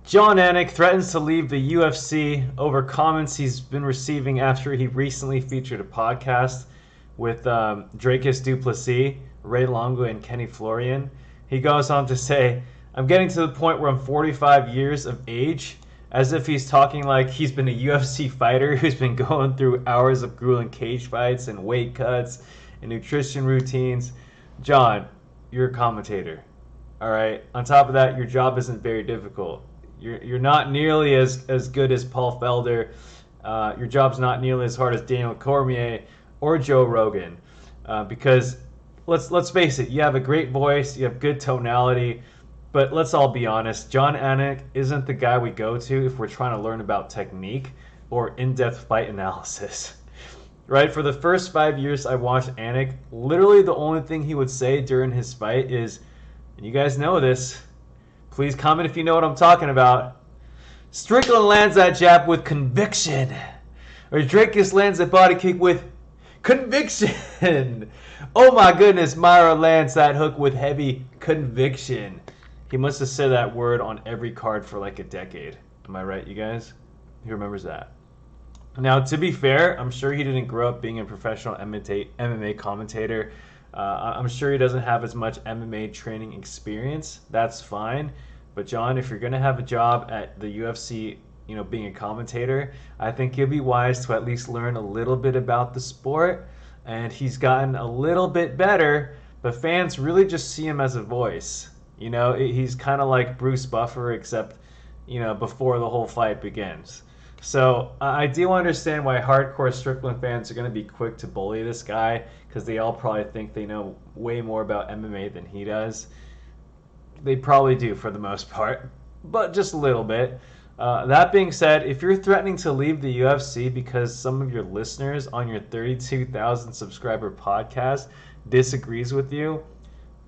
Jon Anik threatens to leave the UFC over comments he's been receiving after he recently featured a podcast with Dracus Duplessis, Ray Longo, and Kenny Florian. He goes on to say, "I'm getting to the point where I'm 45 years of age," as if he's talking like he's been a UFC fighter who's been going through hours of grueling cage fights and weight cuts and nutrition routines. Jon, you're a commentator. All right. On top of that, your job isn't very difficult. You're not nearly as good as Paul Felder. Your job's not nearly as hard as Daniel Cormier or Joe Rogan. Because let's face it, you have a great voice, you have good tonality, but let's all be honest, Jon Anik isn't the guy we go to if we're trying to learn about technique or in-depth fight analysis. Right? For the first 5 years I watched Anik, literally the only thing he would say during his fight is, and you guys know this, please comment if you know what I'm talking about, "Strickland lands that jab with conviction," or "Dracus lands a body kick with conviction." "Oh my goodness, Myra lands that hook with heavy conviction." He must have said that word on every card for like a decade. Am I right, you guys? Who remembers that? Now, to be fair, I'm sure he didn't grow up being a professional MMA commentator. I'm sure he doesn't have as much MMA training experience. That's fine. But Jon, if you're going to have a job at the UFC, being a commentator, I think it'd be wise to at least learn a little bit about the sport. And he's gotten a little bit better, but fans really just see him as a voice. He's kind of like Bruce Buffer, except, before the whole fight begins. So I do understand why hardcore Strickland fans are going to be quick to bully this guy, because they all probably think they know way more about MMA than he does. They probably do for the most part, but just a little bit. That being said, if you're threatening to leave the UFC because some of your listeners on your 32,000 subscriber podcast disagrees with you,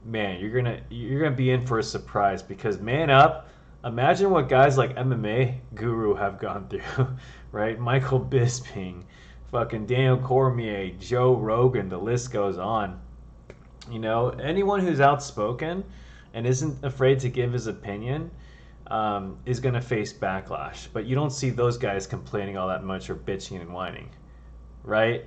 man, you're gonna be in for a surprise, because man up, imagine what guys like MMA Guru have gone through, right? Michael Bisping, fucking Daniel Cormier, Joe Rogan, the list goes on. Anyone who's outspoken and isn't afraid to give his opinion is going to face backlash. But you don't see those guys complaining all that much or bitching and whining, right?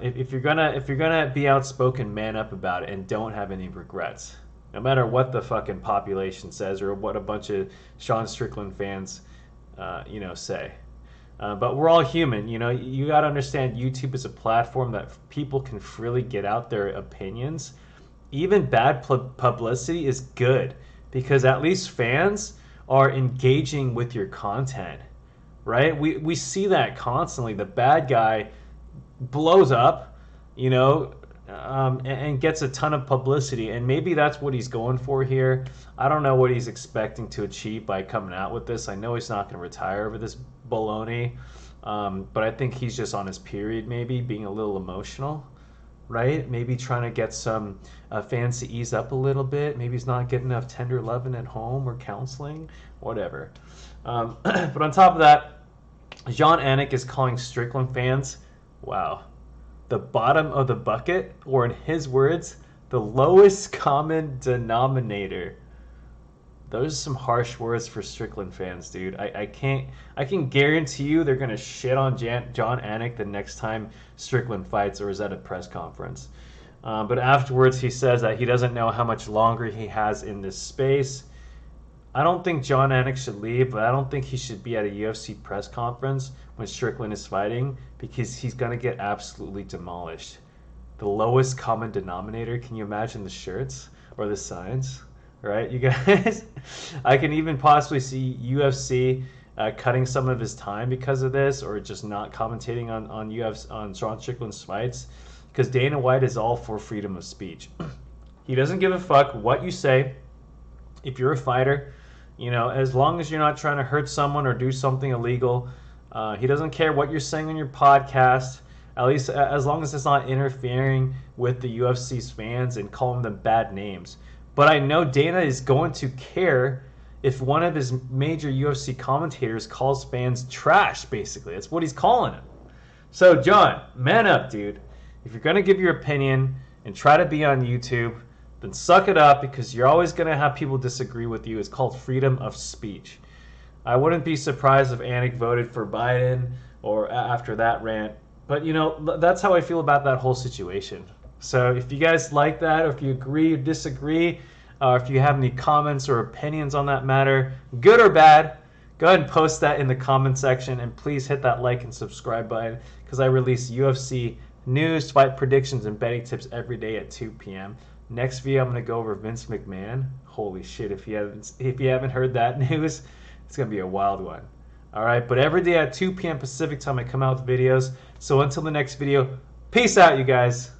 If you're gonna be outspoken, man up about it and don't have any regrets, no matter what the fucking population says or what a bunch of Sean Strickland fans, say. But we're all human, You got to understand, YouTube is a platform that people can freely get out their opinions. Even bad publicity is good, because at least fans are engaging with your content, right? We see that constantly. The bad guy blows up, and gets a ton of publicity, and maybe that's what he's going for here. I don't know what he's expecting to achieve by coming out with this. I know he's not going to retire over this baloney, but I think he's just on his period, maybe being a little emotional, right? Maybe trying to get some fans to ease up a little bit. Maybe he's not getting enough tender loving at home or counseling, whatever. But on top of that, Jon Anik is calling Strickland fans, wow, the bottom of the bucket, or in his words, the lowest common denominator. Those are some harsh words for Strickland fans, dude. I can guarantee you they're gonna shit on Jon Anik the next time Strickland fights or is at a press conference. But afterwards, he says that he doesn't know how much longer he has in this space. I don't think Jon Anik should leave, but I don't think he should be at a UFC press conference when Strickland is fighting, because he's gonna get absolutely demolished. The lowest common denominator. Can you imagine the shirts or the signs? Right, you guys? I can even possibly see UFC cutting some of his time because of this, or just not commentating on Sean Strickland's fights, because Dana White is all for freedom of speech. He doesn't give a fuck what you say. If you're a fighter, as long as you're not trying to hurt someone or do something illegal, he doesn't care what you're saying on your podcast, at least as long as it's not interfering with the UFC's fans and calling them bad names. But I know Dana is going to care if one of his major UFC commentators calls fans trash, basically. That's what he's calling them. So, Jon, man up, dude. If you're going to give your opinion and try to be on YouTube, then suck it up, because you're always going to have people disagree with you. It's called freedom of speech. I wouldn't be surprised if Anik voted for Biden or after that rant. But, you know, that's how I feel about that whole situation. So if you guys like that, or if you agree or disagree, or if you have any comments or opinions on that matter, good or bad, go ahead and post that in the comment section. And please hit that like and subscribe button, because I release UFC news, fight predictions, and betting tips every day at 2 p.m. Next video, I'm going to go over Vince McMahon. Holy shit, if you haven't heard that news, it's going to be a wild one. All right, but every day at 2 p.m. Pacific time, I come out with videos. So until the next video, peace out, you guys.